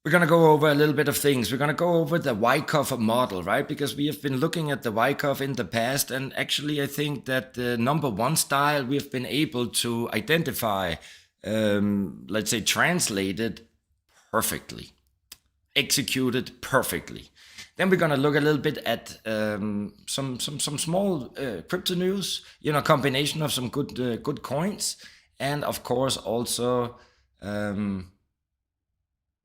We're going to go over a little bit of things. We're going to go over the Wyckoff model, right? Because we have been looking at the Wyckoff in the past. And actually, I think that the number one style we have been able to identify, let's say, translated perfectly, executed perfectly. Then we're going to look a little bit at some small crypto news, combination of some good coins. And of course, also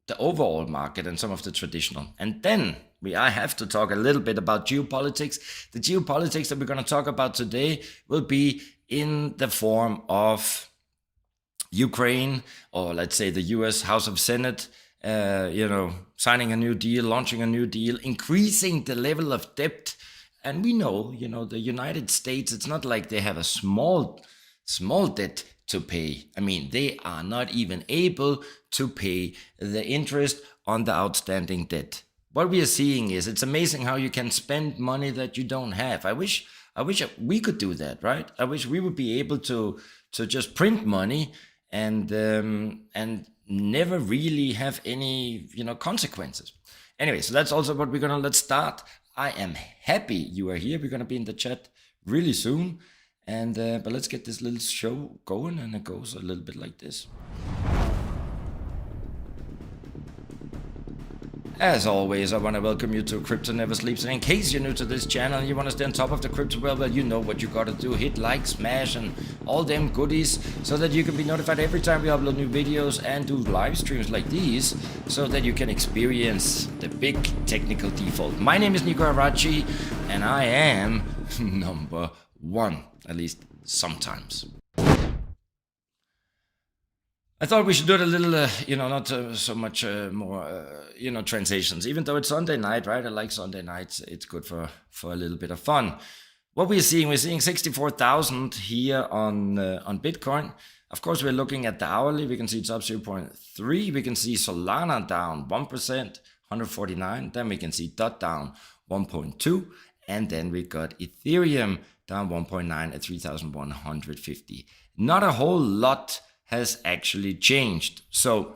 the overall market and some of the traditional. And then I have to talk a little bit about geopolitics. The geopolitics that we're going to talk about today will be in the form of Ukraine, or let's say the US House of Senate, signing a new deal, launching a new deal, increasing the level of debt. And we know, the United States, it's not like they have a small debt to pay. I mean, they are not even able to pay the interest on the outstanding debt. What we are seeing is, it's amazing how you can spend money that you don't have. I wish we could do that, right? I wish we would be able to just print money and never really have any, consequences. Anyway, so that's also what let's start. I am happy you are here. We're gonna be in the chat really soon. And but let's get this little show going, and it goes a little bit like this. As always, I want to welcome you to Crypto Never Sleeps. And in case you're new to this channel and you want to stay on top of the crypto world, well, you know what you got to do. Hit like, smash, and all them goodies so that you can be notified every time we upload new videos and do live streams like these so that you can experience the big technical default. My name is Nico Arachi, and I am number one, at least sometimes. I thought we should do it a little, not so much more, transitions. Even though it's Sunday night, right? I like Sunday nights. It's good for a little bit of fun. What we're seeing 64,000 here on Bitcoin. Of course, we're looking at the hourly. We can see it's up 0.3. We can see Solana down 1%, 149. Then we can see DOT down 1.2. And then we got Ethereum down 1.9 at 3,150. Not a whole lot has actually changed. So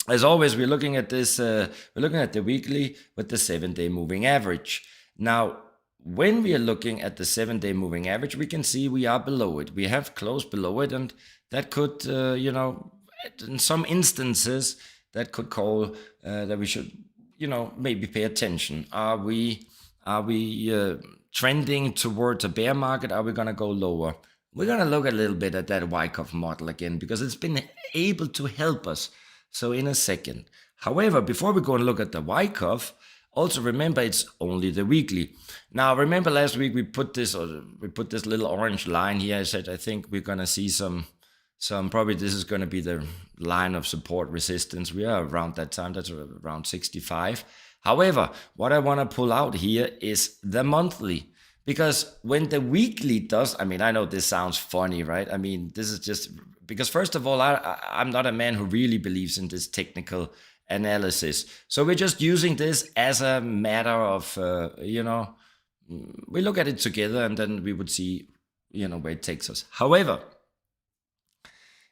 as always, we're looking at this, we're looking at the weekly with the 7-day moving average. Now, when we are looking at the 7-day moving average, we can see we are below it. We have closed below it, and that could, in some instances, that could call that we should, maybe pay attention. Are we trending towards a bear market? Are we going to go lower? We're going to look a little bit at that Wyckoff model again, because it's been able to help us. So in a second. However, before we go and look at the Wyckoff, also remember it's only the weekly. Now, remember last week we put this little orange line here. I said, I think we're going to see some probably this is going to be the line of support resistance. We are around that time. That's around 65. However, what I want to pull out here is the monthly. Because when the weekly does, I know this sounds funny, right? This is just, because first of all, I'm not a man who really believes in this technical analysis. So we're just using this as a matter of, we look at it together and then we would see, where it takes us. However,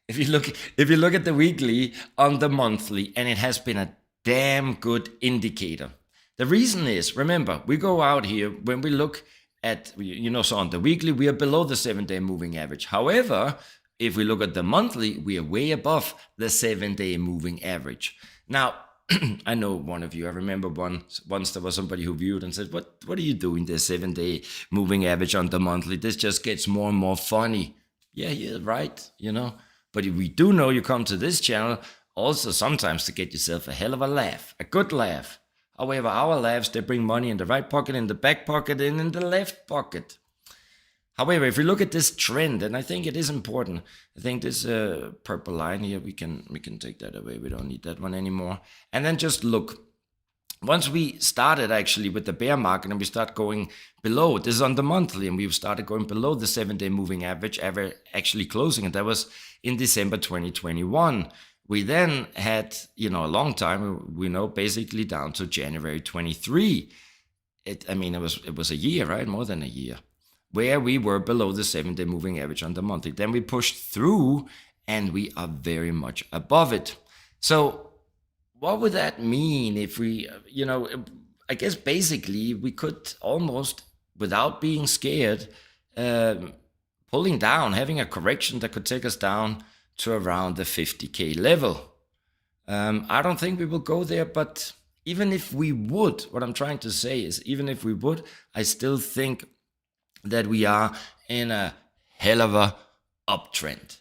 if you look at the weekly on the monthly, and it has been a damn good indicator. The reason is, remember, we go out here when we look at, so on the weekly, we are below the 7-day moving average. However, if we look at the monthly, we are way above the 7-day moving average. Now, I know one of you, I remember once there was somebody who viewed and said, what are you doing, the 7-day moving average on the monthly? This just gets more and more funny. Yeah, right, But we do know you come to this channel also sometimes to get yourself a hell of a laugh, a good laugh. However, our laughs, they bring money in the right pocket, in the back pocket, and in the left pocket. However, if we look at this trend, and I think it is important, I think this purple line here, we can take that away. We don't need that one anymore. And then just look. Once we started actually with the bear market and we start going below, this is on the monthly, and we've started going below the 7-day moving average, ever actually closing, and that was in December 2021. We then had, a long time, we know, basically down to January 23. It was a year, right? More than a year, where we were below the 7-day moving average on the monthly. Then we pushed through, and we are very much above it. So what would that mean if we, I guess basically we could almost, without being scared, pulling down, having a correction that could take us down to around the 50K level. I don't think we will go there, but even if we would, what I'm trying to say is, even if we would, I still think that we are in a hell of a uptrend.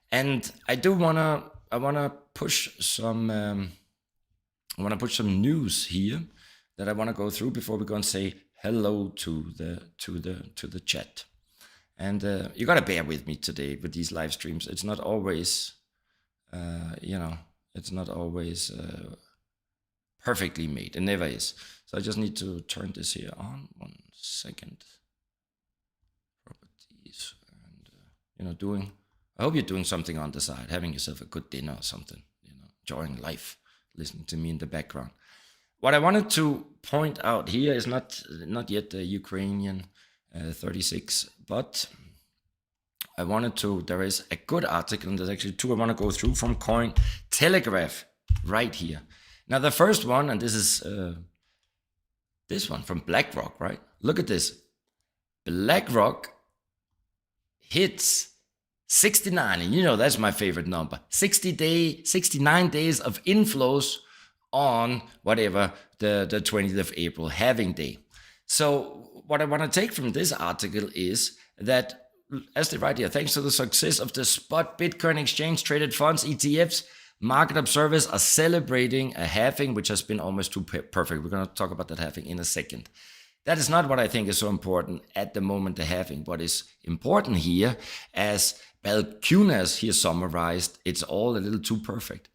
And I wanna push some news here that I wanna go through before we go and say hello to the chat. And you gotta bear with me today with these live streams. It's not always, it's not always perfectly made. It never is. So I just need to turn this here on. 1 second. Properties and I hope you're doing something on the side, having yourself a good dinner or something. Enjoying life, listening to me in the background. What I wanted to point out here is not yet the Ukrainian 36, but there is a good article, and there's actually two I want to go through from Cointelegraph right here. Now the first one, and this is this one from BlackRock, right? Look at this. BlackRock hits 69, and that's my favorite number. 69 days of inflows on whatever the 20th of April halving day. So what I want to take from this article is that, as they write here, thanks to the success of the spot Bitcoin exchange traded funds, ETFs, market observers are celebrating a halving, which has been almost too perfect. We're going to talk about that halving in a second. That is not what I think is so important at the moment, the halving. What is important here, as Balchunas here summarized, it's all a little too perfect.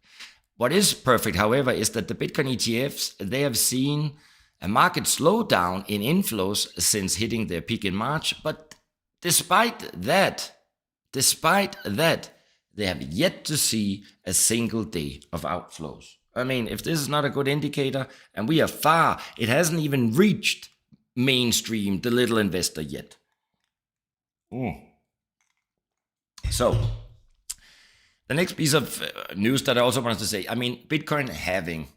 What is perfect, however, is that the Bitcoin ETFs, they have seen a market slowdown in inflows since hitting their peak in March. But despite that, they have yet to see a single day of outflows. I mean, if this is not a good indicator, and we are far, it hasn't even reached mainstream, the little investor yet. So, the next piece of news that I also wanted to say, I mean, Bitcoin halving.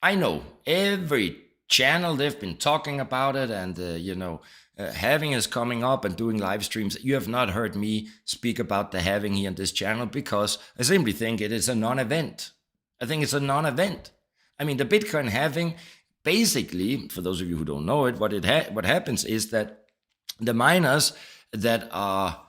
I know every channel, they've been talking about it, and halving is coming up and doing live streams. You have not heard me speak about the halving here on this channel because I simply think it is a non-event. I think it's a non-event. I mean, the Bitcoin halving, basically, for those of you who don't know it, what happens is that the miners that are,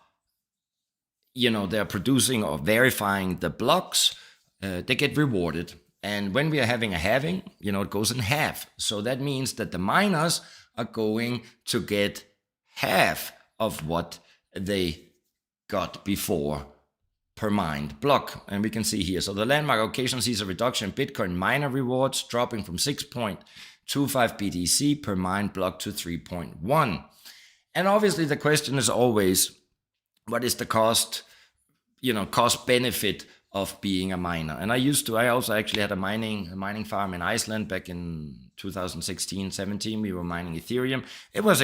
they're producing or verifying the blocks, they get rewarded. And when we are having a halving, it goes in half. So that means that the miners are going to get half of what they got before per mined block. And we can see here. So the landmark occasion sees a reduction in Bitcoin miner rewards, dropping from 6.25 BTC per mined block to 3.1. And obviously the question is always, what is the cost benefit of being a miner? And I also actually had a mining farm in Iceland back in 2016-17. We were mining Ethereum. It was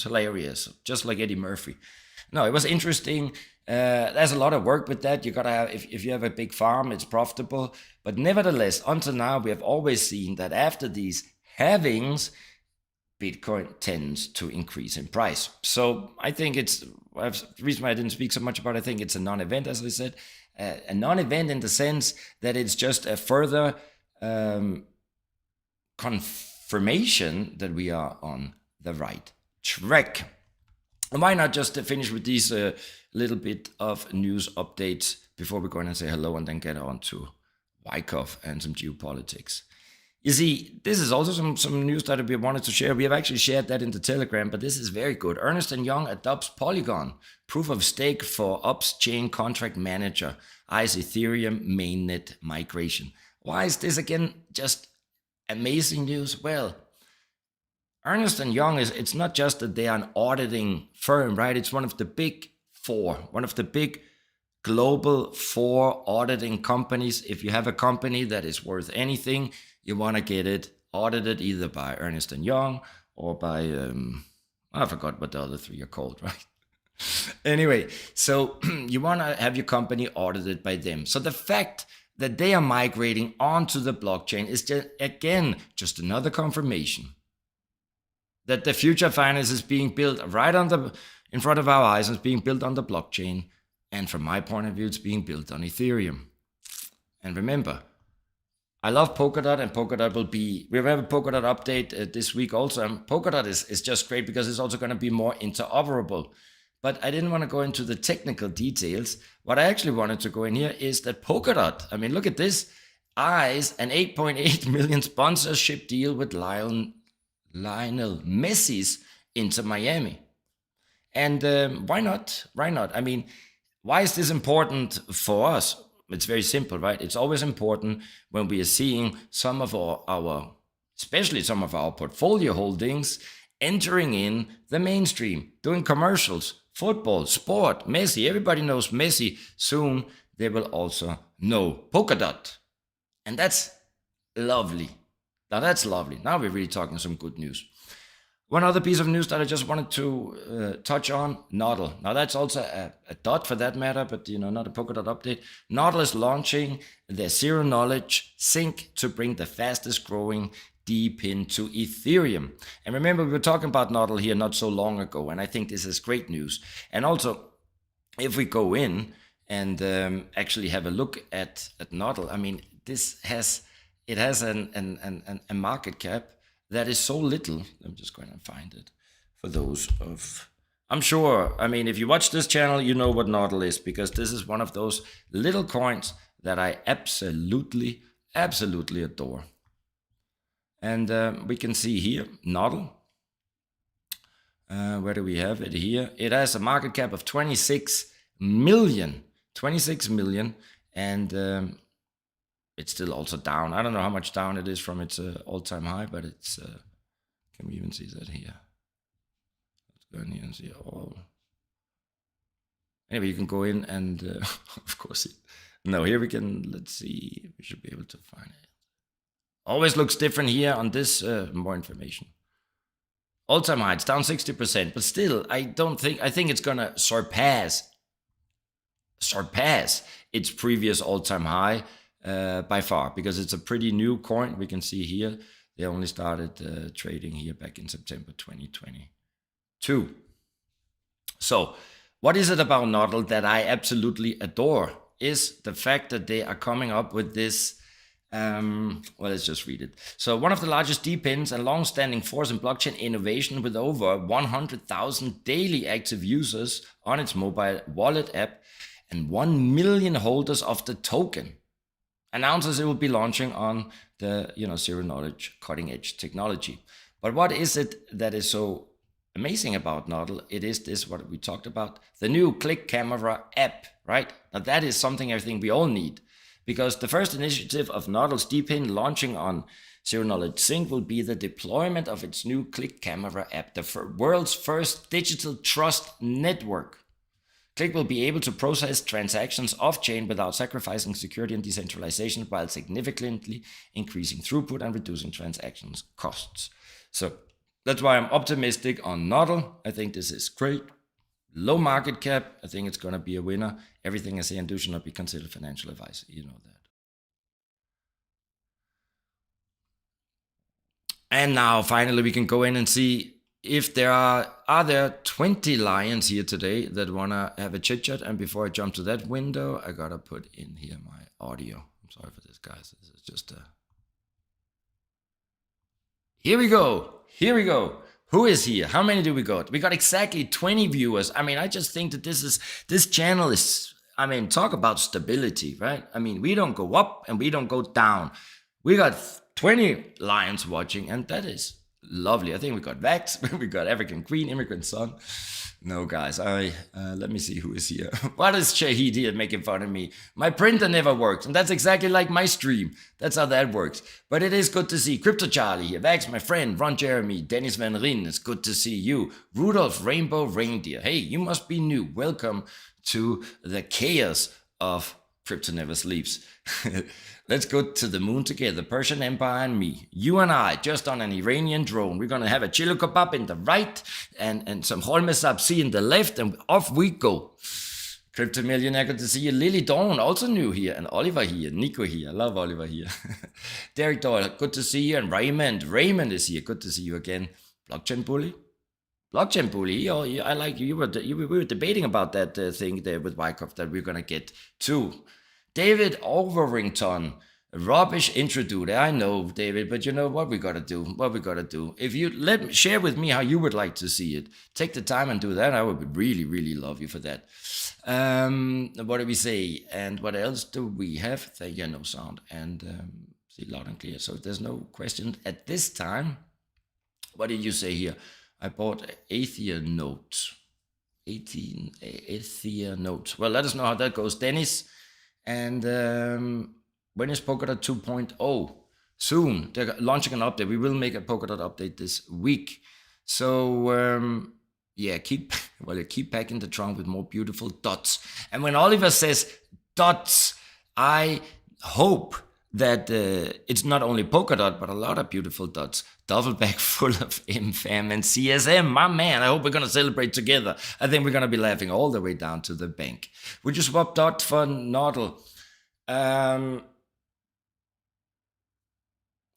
hilarious, just like Eddie Murphy. No, it was interesting. There's a lot of work with that. You gotta have, if you have a big farm, it's profitable. But nevertheless, until now, we have always seen that after these halvings, Bitcoin tends to increase in price. So I think the reason why I didn't speak so much about it, I think it's a non-event, as I said. A non-event in the sense that it's just a further confirmation that we are on the right track. And why not just finish with these little bit of news updates before we go in and say hello and then get on to Wyckoff and some geopolitics. You see, this is also some news that we wanted to share. We have actually shared that in the Telegram, but this is very good. Ernst & Young adopts Polygon, proof of stake for Ops Chain Contract Manager, eyes Ethereum mainnet migration. Why is this again just amazing news? Well, Ernst & Young it's not just that they are an auditing firm, right? It's one of the big four, one of the big global 4 auditing companies. If you have a company that is worth anything, you want to get it audited either by Ernst & Young or by, I forgot what the other 3 are called, right? Anyway, so you want to have your company audited by them. So the fact that they are migrating onto the blockchain is just, again, just another confirmation that the future finance is being built right in front of our eyes, and it's being built on the blockchain. And from my point of view, it's being built on Ethereum. And remember, I love Polkadot, and Polkadot will be, we have a Polkadot update this week also. And Polkadot is just great because it's also going to be more interoperable. But I didn't want to go into the technical details. What I actually wanted to go in here is that Polkadot, I mean, look at this, eyes an 8.8 million sponsorship deal with Lionel Messi's Inter Miami. And why not? Why not? I mean, why is this important for us? It's very simple, right? It's always important when we are seeing some of our especially some of our portfolio holdings entering in the mainstream, doing commercials, football, sport, Messi. Everybody knows Messi. Soon they will also know Polkadot. And that's lovely. Now that's lovely. Now we're really talking some good news. One other piece of news that I just wanted to touch on, Nodl. Now that's also a dot for that matter, but not a Polkadot update. Nodl is launching their zero knowledge sync to bring the fastest growing DPIN to Ethereum. And remember, we were talking about Nodl here not so long ago, and I think this is great news. And also, if we go in and actually have a look at Nodl, I mean, it has a market cap that is so little. I'm just going to find it for those of, I'm sure, I mean, if you watch this channel, you know what Nodl is, because this is one of those little coins that I absolutely adore. And we can see here, Nodl. Where do we have it here? It has a market cap of 26 million, and it's still also down. I don't know how much down it is from its all-time high, but it's, can we even see that here? Let's go in here and see all. Anyway, you can go in and, of course, no, here we can, let's see, we should be able to find it. Always looks different here on this, more information. All-time high, it's down 60%, but still, I think it's gonna surpass its previous all-time high by far, because it's a pretty new coin. We can see here, they only started trading here back in September 2022. So, what is it about Nodl that I absolutely adore is the fact that they are coming up with this. Well, let's just read it. So one of the largest DPINs and long-standing force in blockchain innovation, with over 100,000 daily active users on its mobile wallet app and 1 million holders of the token, announces it will be launching on the zero knowledge cutting edge technology. But what is it that is so amazing about Nodl? It is this, what we talked about, the new click camera app, right? Now that is something I think we all need. Because the first initiative of Nodl's DPIN launching on Zero Knowledge Sync will be the deployment of its new Click Camera app, the world's first digital trust network. Click will be able to process transactions off-chain without sacrificing security and decentralization, while significantly increasing throughput and reducing transactions costs. So that's why I'm optimistic on Nodl. I think this is great. Low market cap, I think it's going to be a winner. Everything I say and do should not be considered financial advice. You know that. And now, finally, we can go in and see if there are there 20 lions here today that want to have a chit-chat. And before I jump to that window, I got to put in here my audio. I'm sorry for this, guys. This is just a... Here we go. Who is here? How many do we got? We got exactly 20 viewers. I mean, I just think that this channel is, I mean, talk about stability, right? I mean, we don't go up and we don't go down. We got 20 lions watching, and that is lovely. I think we got Vax, we got African Queen, Immigrant Son. No, guys, let me see who is here. What is Shahid here making fun of me? My printer never works, and that's exactly like my stream. That's how that works. But it is good to see Crypto Charlie here, Vax, my friend, Ron Jeremy, Dennis Van Ryn, it's good to see you. Rudolph Rainbow Reindeer, hey, you must be new. Welcome to the chaos of Crypto never sleeps. Let's go to the moon together, Persian Empire and me. You and I, just on an Iranian drone. We're going to have a chili kebab in the right and some Holme Sabzi in the left, and off we go. Crypto Millionaire, good to see you. Lily Dawn, also new here. And Oliver here. Nico here. I love Oliver here. Derek Doyle, good to see you. And Raymond is here. Good to see you again. Blockchain Bully. Blockchain Bully, I like you. We were debating about that thing there with Wyckoff that we're going to get to. David Overington, rubbish intro, dude. I know, David, but you know what we got to do. If you share with me how you would like to see it, take the time and do that. I would really, really love you for that. What do we say? And what else do we have? Yeah, no sound and see loud and clear. So if there's no question at this time, what did you say here? I bought Aethia notes. 18 Aethia notes. Well, let us know how that goes, Dennis. And when is Polkadot 2.0? Soon. They're launching an update. We will make a Polkadot update this week. So yeah, keep packing the trunk with more beautiful dots. And when Oliver says dots, I hope that it's not only Polkadot, but a lot of beautiful dots. Duffel bag full of MFAM and CSM. My man, I hope we're going to celebrate together. I think we're going to be laughing all the way down to the bank. Would you swap dot for Nodl?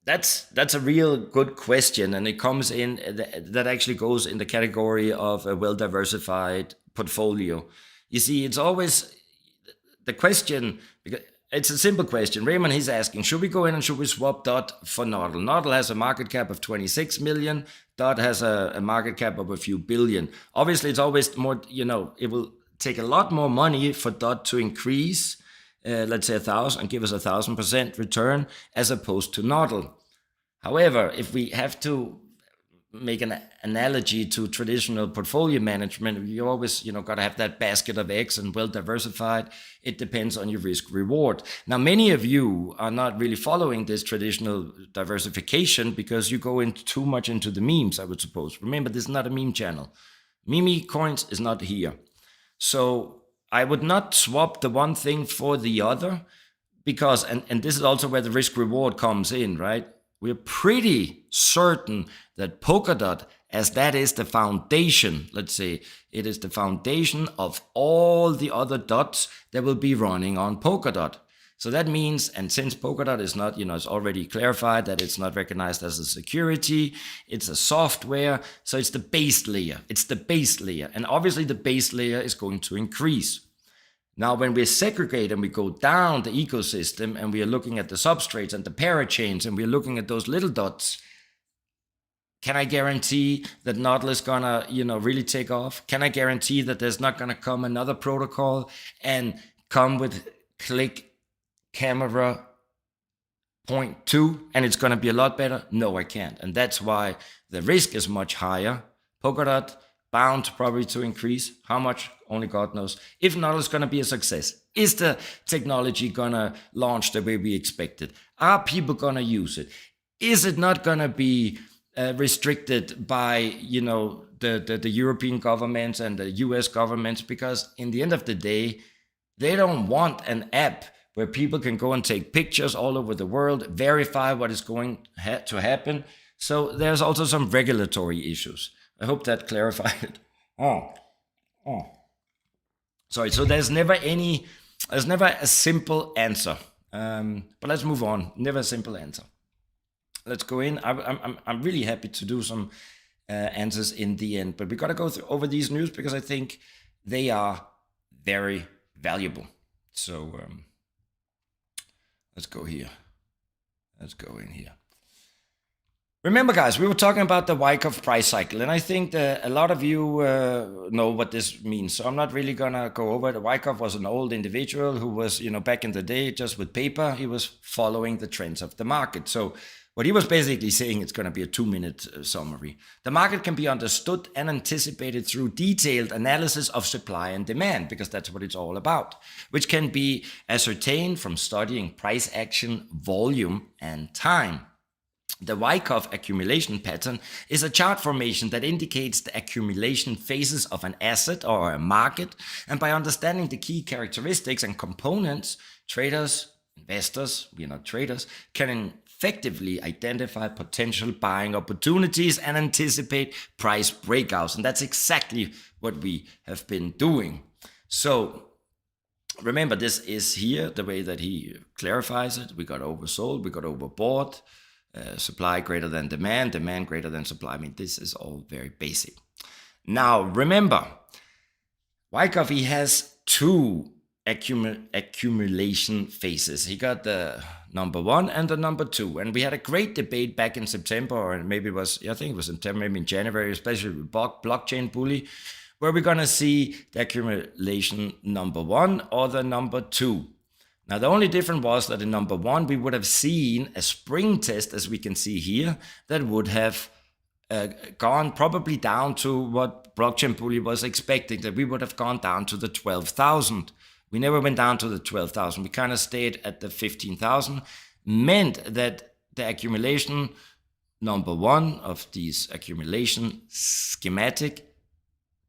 That's a real good question, and it comes in, that actually goes in the category of a well-diversified portfolio. You see, it's always the question, because it's a simple question. Raymond, he's asking, should we go in and should we swap DOT for Nodl? Nodl has a market cap of 26 million. DOT has a market cap of a few billion. Obviously, it's always more, it will take a lot more money for DOT to increase, let's say 1,000, and give us 1,000% return as opposed to Nodl. However, if we have to make an analogy to traditional portfolio management, you always, got to have that basket of eggs and well diversified. It depends on your risk reward. Now, many of you are not really following this traditional diversification because you go too much into the memes, I would suppose. Remember, this is not a meme channel. Meme coins is not here. So I would not swap the one thing for the other because, and this is also where the risk reward comes in, right? We're pretty certain that Polkadot, as that is the foundation, let's say it is the foundation of all the other dots that will be running on Polkadot. So that means, and since Polkadot is not, it's already clarified that it's not recognized as a security, it's a software, so it's the base layer. It's the base layer. And obviously the base layer is going to increase. Now, when we segregate and we go down the ecosystem and we are looking at the substrates and the parachains and we're looking at those little dots, can I guarantee that Nodl is gonna, really take off? Can I guarantee that there's not gonna come another protocol and come with click camera 0.2 and it's gonna be a lot better? No, I can't. And that's why the risk is much higher. Polkadot bound probably to increase. How much? Only God knows. If Nodl is going to be a success, is the technology going to launch the way we expected? Are people going to use it? Is it not going to be restricted by, the European governments and the US governments? Because in the end of the day, they don't want an app where people can go and take pictures all over the world, verify what is going to happen. So there's also some regulatory issues. I hope that clarified it. Sorry, so there's never a simple answer. But let's move on. Never a simple answer. Let's go in. I'm really happy to do some answers in the end, but we got to go over these news because I think they are very valuable. So let's go here. Let's go in here. Remember, guys, we were talking about the Wyckoff price cycle, and I think that a lot of you know what this means. So I'm not really going to go over it. Wyckoff was an old individual who was, back in the day, just with paper, he was following the trends of the market. So what he was basically saying, it's going to be a 2-minute summary. The market can be understood and anticipated through detailed analysis of supply and demand, because that's what it's all about, which can be ascertained from studying price action, volume, and time. The Wyckoff accumulation pattern is a chart formation that indicates the accumulation phases of an asset or a market, and by understanding the key characteristics and components, traders, investors, we are not traders, can effectively identify potential buying opportunities and anticipate price breakouts. And that's exactly what we have been doing. So remember, this is here the way that he clarifies it. We got oversold, we got overbought, supply greater than demand, demand greater than supply. I mean, this is all very basic. Now, remember, Wyckoff, he has two accumulation phases. He got the number 1 and the number 2. And we had a great debate back in September, or maybe it was, I think it was September, maybe in January, especially with blockchain bully, where we're going to see the accumulation number 1 or the number 2. Now, the only difference was that in number 1, we would have seen a spring test, as we can see here, that would have gone probably down to what blockchain bully was expecting, that we would have gone down to the 12,000. We never went down to the 12,000. We kind of stayed at the 15,000. Meant that the accumulation number 1 of these accumulation schematic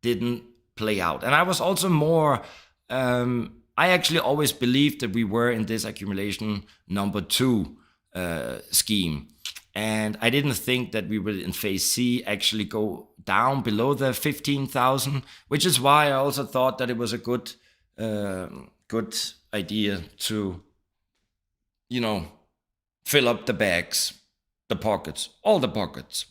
didn't play out. And I was also more, I actually always believed that we were in this accumulation number 2 scheme. And I didn't think that we would in phase C actually go down below the 15,000, which is why I also thought that it was a good idea to, fill up the bags, the pockets, all the pockets.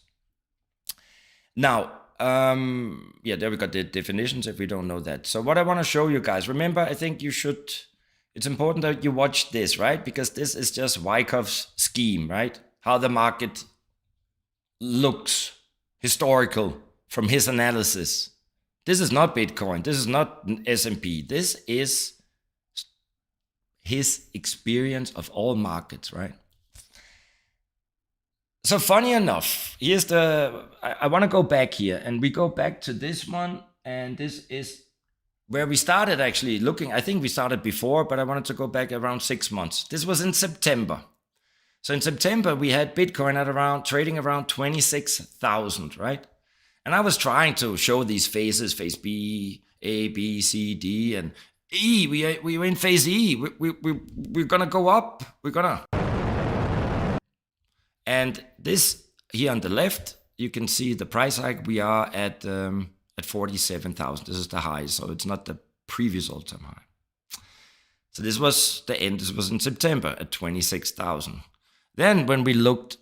Now, there we got the definitions if we don't know that. So what I want to show you guys, remember, I think it's important that you watch this, right? Because this is just Wyckoff's scheme, right? How the market looks, historical, from his analysis. This is not Bitcoin. This is not S&P. This is his experience of all markets, right? So funny enough, I want to go back here, and we go back to this one, and this is where we started actually looking. I think we started before, but I wanted to go back around 6 months. This was in September. So in September, we had Bitcoin at trading around 26,000, right? And I was trying to show these phases, phase B, A, B, C, D, and E. We were in phase E. We're going to go up. And this here on the left, you can see the price hike. We are at 47,000. This is the high, so it's not the previous all-time high. So this was the end. This was in September at 26,000. Then when we looked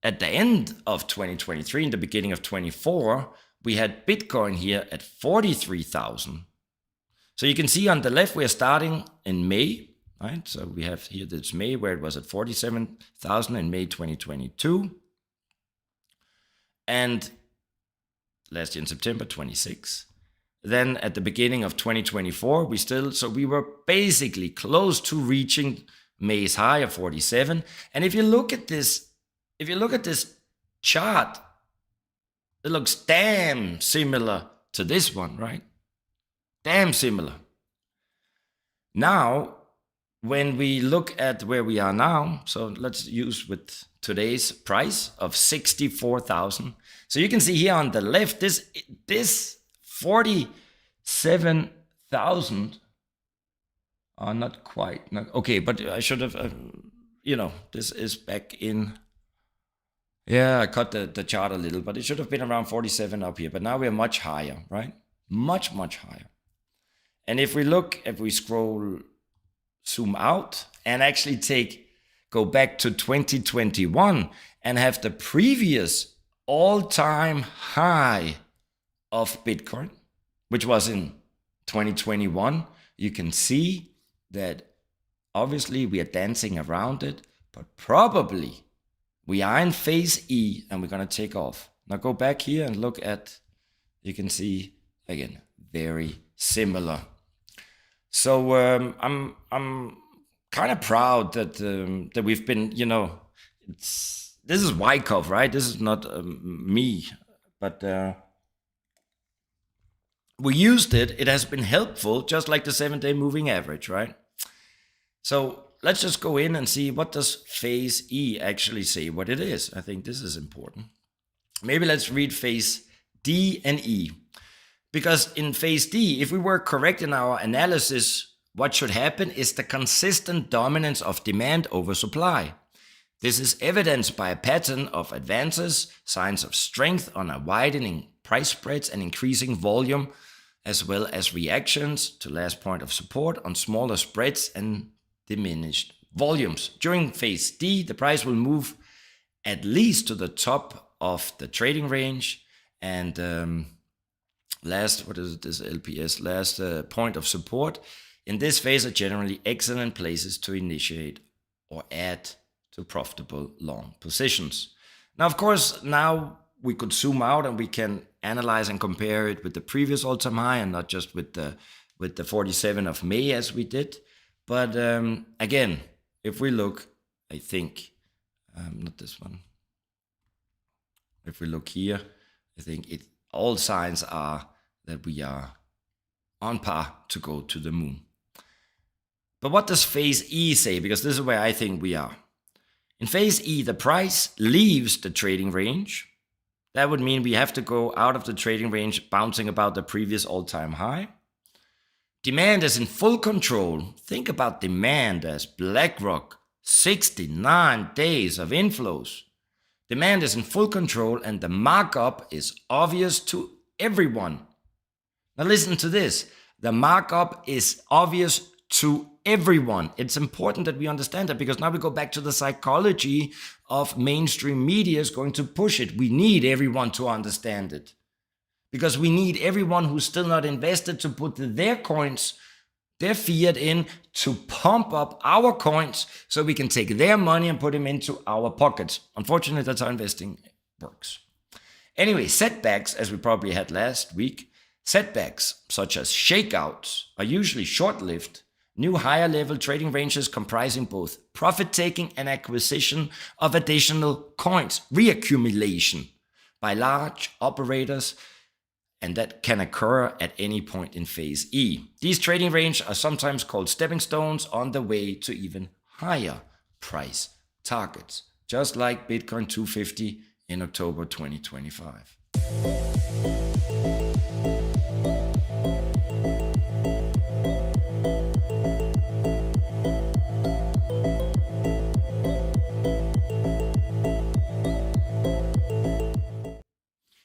at the end of 2023, in the beginning of 24, we had Bitcoin here at 43,000. So you can see on the left, we are starting in May, right? So we have here this May where it was at 47,000 in May 2022. And last year in September, 26. Then at the beginning of 2024, we were basically close to reaching May's high of 47. And if you look at this chart, it looks damn similar to this one, right? Damn similar. Now, when we look at where we are now, so let's use with today's price of 64,000. So you can see here on the left, this 47,000 are not quite, okay, but I should have, this is back in, I cut the chart a little, but it should have been around 47 up here, but now we're much higher, right? Much, much higher. And if we scroll, zoom out and actually go back to 2021 and have the previous all-time high of Bitcoin, which was in 2021, you can see that obviously we are dancing around it, but probably we are in phase E and we're going to take off. Now go back here and look at, you can see again, very similar. So I'm kind of proud that we've been, this is Wyckoff, right? This is not me, but we used it. It has been helpful, just like the 7-day moving average, right? So let's just go in and see, what does phase E actually say, what it is. I think this is important. Maybe let's read phase D and E. Because in phase D, if we were correct in our analysis, what should happen is the consistent dominance of demand over supply. This is evidenced by a pattern of advances, signs of strength on a widening price spreads and increasing volume, as well as reactions to last point of support on smaller spreads and diminished volumes. During phase D, the price will move at least to the top of the trading range, and last point of support in this phase are generally excellent places to initiate or add to profitable long positions. Now, of course, now we could zoom out and we can analyze and compare it with the previous all-time high and not just with the 47 of May as we did. But again, if we look, I think, not this one. If we look here, I think all signs are that we are on par to go to the moon. But what does phase E say? Because this is where I think we are. In phase E, the price leaves the trading range. That would mean we have to go out of the trading range, bouncing about the previous all-time high. Demand is in full control. Think about demand as BlackRock, 69 days of inflows. Demand is in full control and the markup is obvious to everyone. Now listen to this. The markup is obvious to everyone. It's important that we understand that, because now we go back to the psychology of mainstream media is going to push it. We need everyone to understand it, because we need everyone who's still not invested to put their coins, their fiat in, to pump up our coins so we can take their money and put them into our pockets. Unfortunately, that's how investing works. Anyway, setbacks, as we probably had last week, setbacks such as shakeouts are usually short-lived. New higher level trading ranges comprising both profit taking and acquisition of additional coins, reaccumulation by large operators, and that can occur at any point in phase E. These trading ranges are sometimes called stepping stones on the way to even higher price targets, just like Bitcoin 250 in October 2025.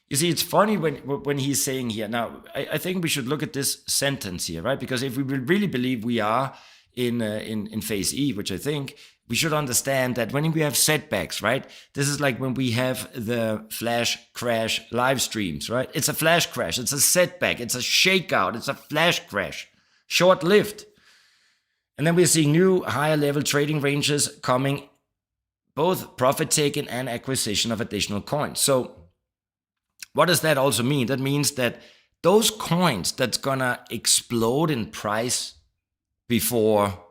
You see, it's funny when he's saying here, now, I think we should look at this sentence here, right? Because if we really believe we are in phase E, which I think, we should understand that when we have setbacks, right? This is like when we have the flash crash live streams, right? It's a flash crash, it's a setback, it's a shakeout, it's a flash crash, short-lived. And then we're seeing new higher level trading ranges coming, both profit taking and acquisition of additional coins. So what does that also mean? That means that those coins that's gonna explode in price before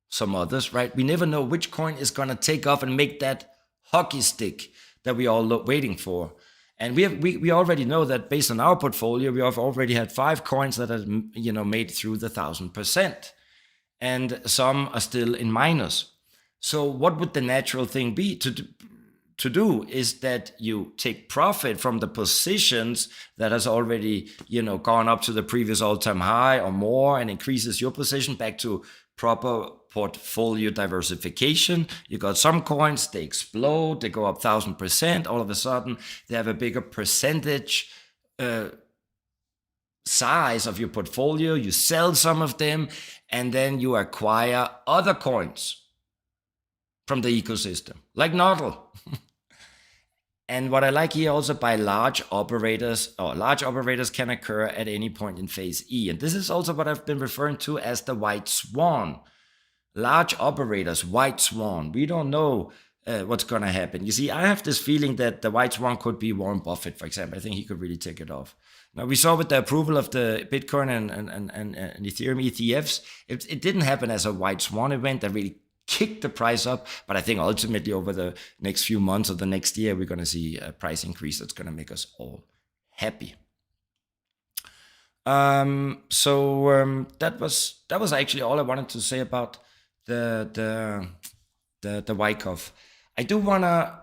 some others, right? We never know which coin is gonna take off and make that hockey stick that we all waiting for. And we already know that based on our portfolio, we have already had 5 coins that have made through the 1,000%, and some are still in minus. So what would the natural thing be to do is that you take profit from the positions that has already, gone up to the previous all-time high or more, and increases your position back to proper portfolio diversification. You got some coins, they explode, they go up 1,000%. All of a sudden, they have a bigger percentage size of your portfolio. You sell some of them, and then you acquire other coins from the ecosystem, like Nodl. And what I like here also, by large operators can occur at any point in phase E. And this is also what I've been referring to as the white swan. Large operators, white swan. We don't know what's going to happen. You see, I have this feeling that the white swan could be Warren Buffett, for example. I think he could really take it off. Now, we saw with the approval of the Bitcoin and Ethereum ETFs, it didn't happen as a white swan event that really kick the price up, but I think ultimately over the next few months or the next year, we're going to see a price increase that's going to make us all happy. That was actually all I wanted to say about the Wyckoff. I do want to,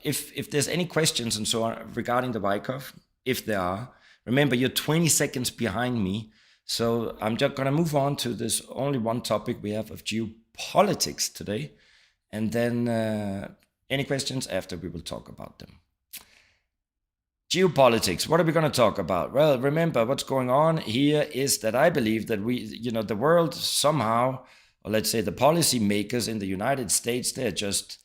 if there's any questions and so on regarding the Wyckoff, if there are, remember you're 20 seconds behind me. So I'm just going to move on to this only one topic we have of geopolitics today. And then any questions after, we will talk about them. Geopolitics, what are we going to talk about? Well, remember what's going on here is that I believe that the world somehow, or let's say the policy makers in the United States, they're just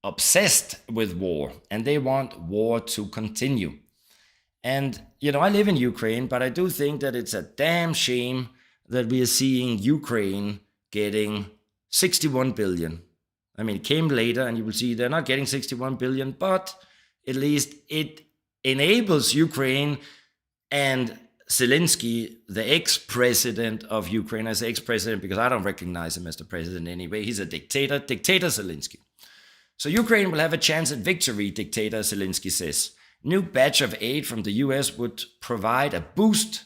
obsessed with war and they want war to continue. And, I live in Ukraine, but I do think that it's a damn shame that we are seeing Ukraine getting 61 billion. I mean, it came later and you will see they're not getting 61 billion, but at least it enables Ukraine and Zelensky, the ex-president of Ukraine. I say ex-president because I don't recognize him as the president anyway. He's a dictator Zelensky. So Ukraine will have a chance at victory, dictator Zelensky says. New batch of aid from the US would provide a boost,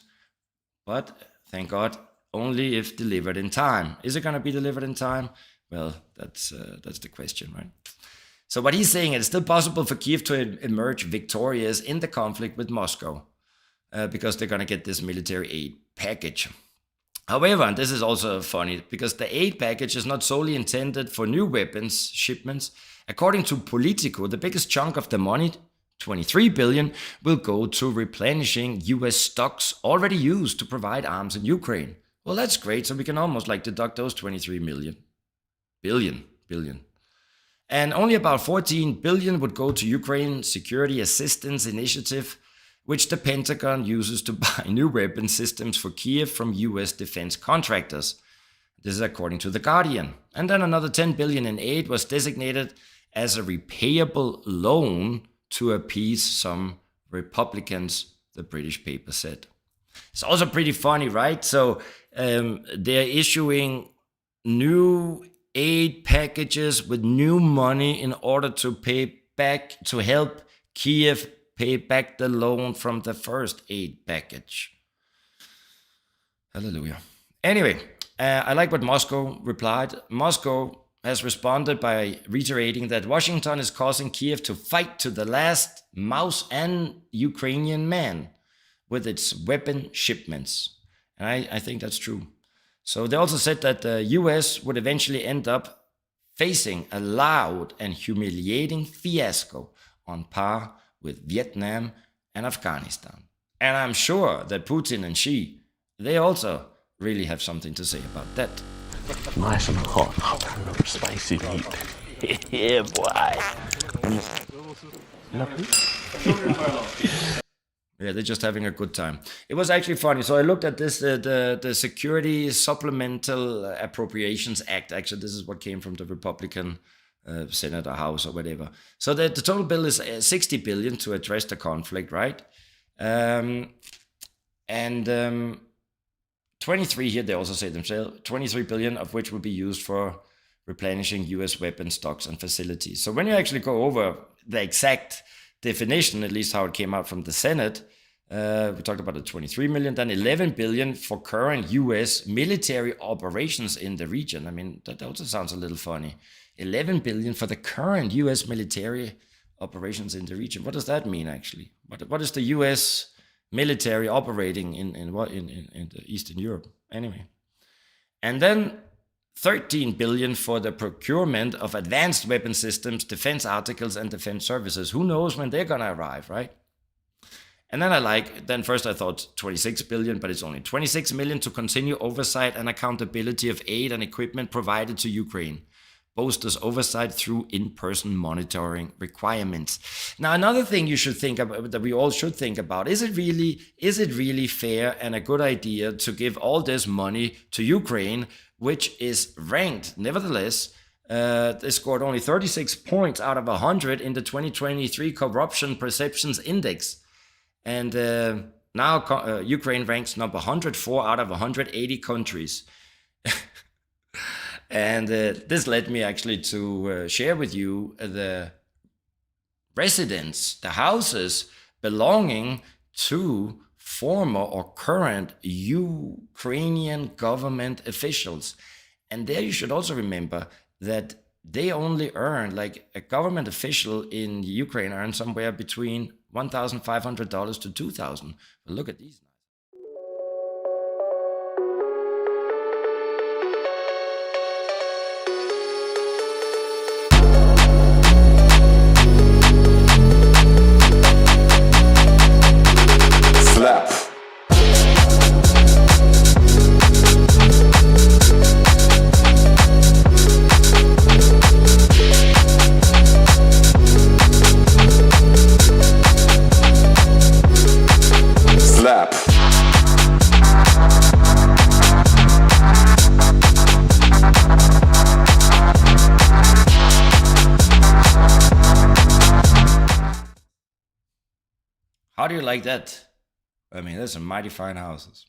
but thank God, only if delivered in time. Is it going to be delivered in time? Well, that's the question, right? So what he's saying, it's still possible for Kiev to emerge victorious in the conflict with Moscow because they're going to get this military aid package. However, and this is also funny, because the aid package is not solely intended for new weapons shipments. According to Politico, the biggest chunk of the money, 23 billion, will go to replenishing US stocks already used to provide arms in Ukraine. Well, that's great. So we can almost deduct those 23 billion. And only about 14 billion would go to Ukraine Security Assistance Initiative, which the Pentagon uses to buy new weapon systems for Kiev from US defense contractors. This is according to The Guardian. And then another 10 billion in aid was designated as a repayable loan to appease some Republicans, the British paper said. It's also pretty funny, right? So they're issuing new aid packages with new money in order to help Kiev pay back the loan from the first aid package. Hallelujah. Anyway, I like what Moscow replied. Moscow has responded by reiterating that Washington is causing Kiev to fight to the last mouse and Ukrainian man with its weapon shipments. And I think that's true. So they also said that the US would eventually end up facing a loud and humiliating fiasco on par with Vietnam and Afghanistan. And I'm sure that Putin and Xi, they also really have something to say about that. Nice and hot, spicy meat. Yeah, boy. Lovely. Yeah, they're just having a good time. It was actually funny. So I looked at this, the Security Supplemental Appropriations Act. Actually, this is what came from the Republican Senate or House or whatever. So the total bill is 60 billion to address the conflict, right? And 23 here, they also say themselves, 23 billion of which will be used for replenishing US weapon stocks and facilities. So when you actually go over the exact definition, at least how it came out from the Senate, we talked about the 23 million, then 11 billion for current US military operations in the region. I mean, that also sounds a little funny. 11 billion for the current US military operations in the region. What does that mean, actually? What is the US military operating in the Eastern Europe? Anyway. And then 13 billion for the procurement of advanced weapon systems, defense articles, and defense services. Who knows when they're gonna arrive, right? And then first I thought 26 billion, but it's only 26 million to continue oversight and accountability of aid and equipment provided to Ukraine. Bolsters oversight through in-person monitoring requirements. Now, another thing you should think about, that we all should think about, is it really fair and a good idea to give all this money to Ukraine, which is ranked, nevertheless, they scored only 36 points out of 100 in the 2023 Corruption Perceptions Index. And now Ukraine ranks number 104 out of 180 countries. And this led me actually to share with you the residents, the houses belonging to former or current Ukrainian government officials. And there you should also remember that they only earn, like a government official in Ukraine earns somewhere between $1,500 to $2,000. But look at these. How do you like that? I mean, there's some mighty fine houses.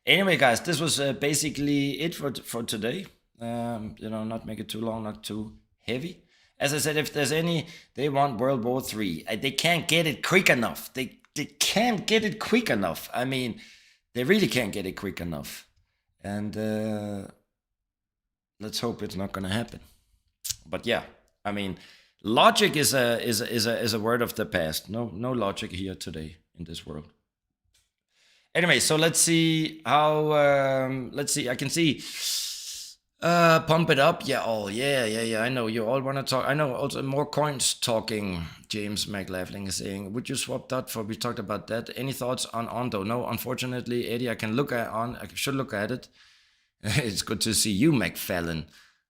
Anyway, guys, this was basically it for today. Not make it too long, not too heavy. As I said, if there's any, they want World War III. They can't get it quick enough. They can't get it quick enough. I mean, they really can't get it quick enough. And let's hope it's not going to happen. But yeah, I mean, logic is a word of the past. No logic here today in this world. Anyway, so let's see how. Let's see. I can see. Pump it up. Yeah. Oh, yeah. I know you all want to talk. I know also more coins talking. James McLaughlin is saying, would you swap that for? We talked about that. Any thoughts on Ondo? No, unfortunately, Eddie. I can look at on. I should look at it. It's good to see you, McFallon.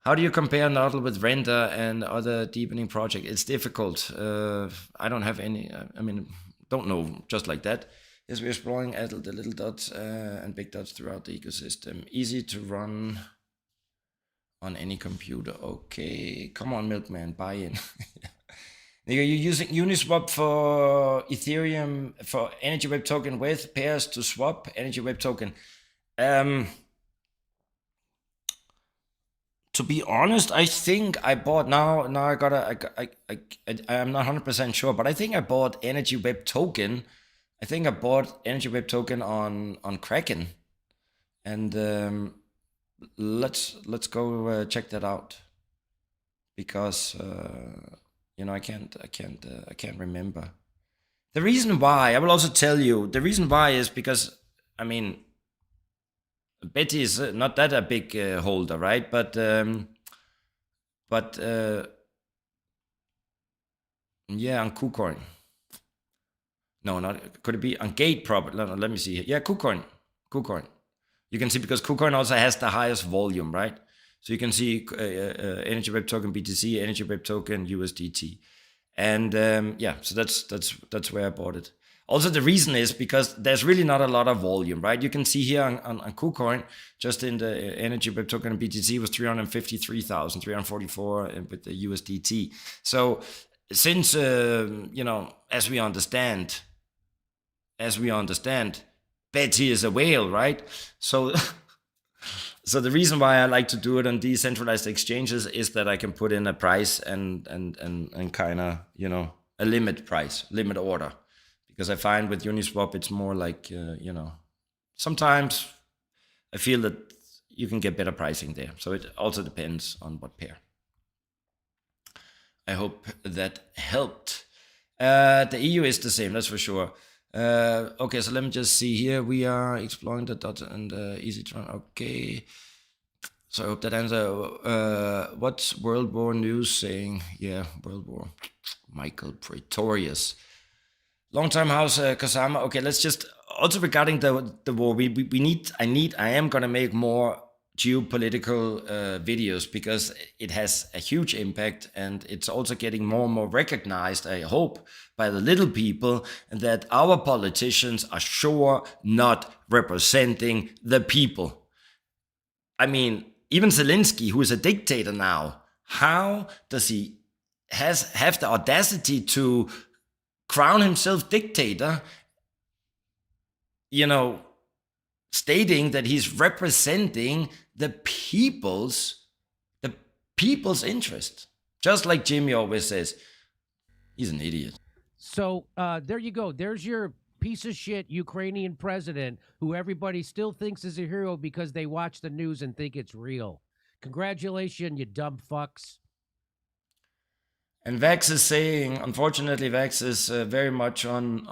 How do you compare Nodal with Render and other deepening project? It's difficult. I don't have any. I mean, don't know just like that. Yes, we're exploring the little dots and big dots throughout the ecosystem. Easy to run on any computer. Okay, come on, Milkman, buy in. You're using Uniswap for Ethereum for Energy Web token with pairs to swap Energy Web token. To be honest, I think I bought now I gotta I'm not 100% sure, but I think I bought Energy Web token. I think I bought Energy Web token on Kraken, and let's go check that out, because I can't remember. The reason why, I will also tell you, the reason why is because, I mean, Betty is not that a big holder, right? But yeah, on KuCoin. No, not, could it be on Gate? Probably. No, let me see here. Yeah, KuCoin. You can see, because KuCoin also has the highest volume, right? So you can see Energy Web token BTC, Energy Web token USDT, and yeah, so that's where I bought it. Also, the reason is because there's really not a lot of volume, right? You can see here on KuCoin, just in the Energy Web token BTC was 353,000, 344 with the USDT. So since as we understand, Betty is a whale, right? So so the reason why I like to do it on decentralized exchanges is that I can put in a price and kind of, a limit order. Because I find with Uniswap, it's more like, sometimes I feel that you can get better pricing there. So it also depends on what pair. I hope that helped. The EU is the same, that's for sure. Okay, so let me just see here. We are exploring the dot and EasyTron. Okay. So I hope that answer. What's World War News saying? Yeah, World War. Michael Pretorius. Long-time house, Kasama. Okay, let's just, also regarding the war, I am gonna make more geopolitical videos, because it has a huge impact, and it's also getting more and more recognized, I hope, by the little people, and that our politicians are sure not representing the people. I mean, even Zelensky, who is a dictator now, how does he have the audacity to crown himself dictator, stating that he's representing the people's interest? Just like Jimmy always says, he's an idiot. So there you go. There's your piece of shit Ukrainian president, who everybody still thinks is a hero because they watch the news and think it's real. Congratulations, you dumb fucks. And Vax is saying, unfortunately, Vax is very much on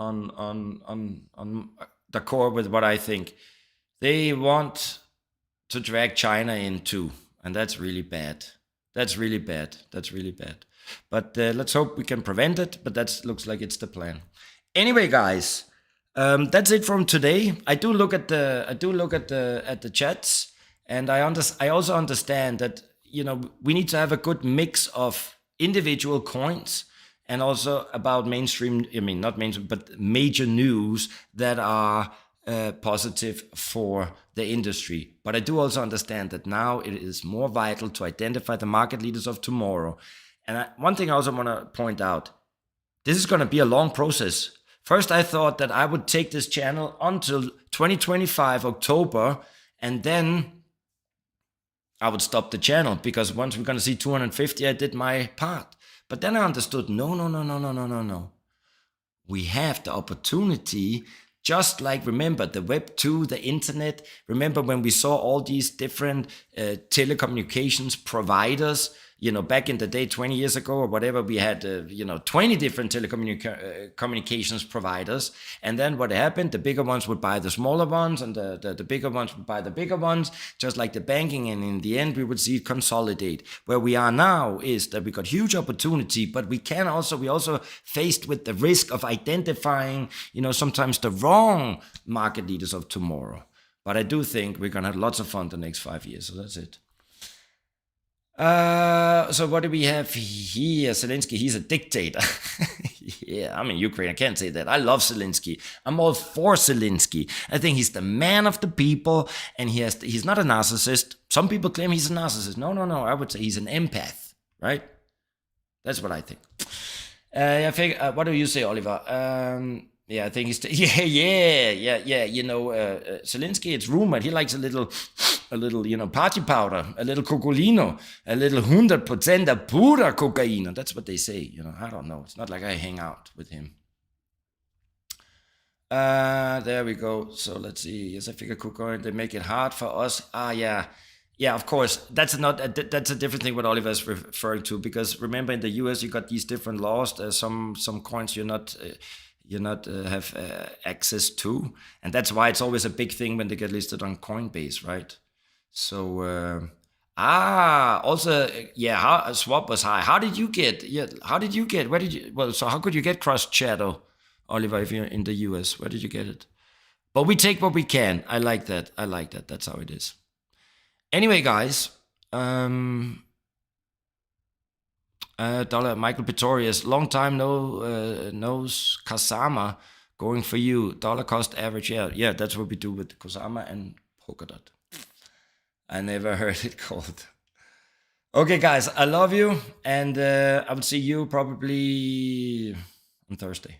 the core with what I think. They want to drag China in too, and that's really bad. That's really bad. But let's hope we can prevent it. But that looks like it's the plan. Anyway, guys, that's it from today. I do look at the chats, and I also understand that we need to have a good mix of individual coins and also about mainstream, not mainstream, but major news that are positive for the industry. But I do also understand that now it is more vital to identify the market leaders of tomorrow. And one thing I also want to point out, this is going to be a long process. First, I thought that I would take this channel until 2025 October, and then I would stop the channel, because once we're gonna see 250, I did my part. But then I understood, no. We have the opportunity, just like, remember the Web 2, the internet. Remember when we saw all these different telecommunications providers, back in the day, 20 years ago or whatever, we had, 20 different telecommunications providers. And then what happened, the bigger ones would buy the smaller ones, and the bigger ones would buy the bigger ones, just like the banking. And in the end, we would see it consolidate. Where we are now is that we got huge opportunity, but we also faced with the risk of identifying, sometimes the wrong market leaders of tomorrow. But I do think we're going to have lots of fun the next 5 years. So that's it. So what do we have here? Zelensky, he's a dictator. Yeah, I'm in Ukraine. I can't say that. I love Zelensky. I'm all for Zelensky. I think he's the man of the people, and he's not a narcissist. Some people claim he's a narcissist. No. I would say he's an empath, right? That's what I think. I think. What do you say, Oliver? Yeah, I think he's. Yeah. Zelensky, it's rumored he likes a little, party powder, a little cocolino, a little 100% pura cocaine. That's what they say. I don't know. It's not like I hang out with him. There we go. So let's see. Yes, I figure cocaine, they make it hard for us. Yeah, of course. That's a different thing what Oliver is referring to, because remember in the US you got these different laws. There's some coins you're not have access to, and that's why it's always a big thing when they get listed on Coinbase, right? So also, yeah, swap was high. How did you get? So how could you get cross shadow, Oliver, if you're in the US? Where did you get it? But we take what we can. I like that. That's how it is. Anyway, guys, Michael Pretorius, long time knows Kasama going for you. Dollar cost average, yeah, that's what we do with Kasama and Polkadot. I never heard it called. Okay, guys, I love you, and I will see you probably on Thursday.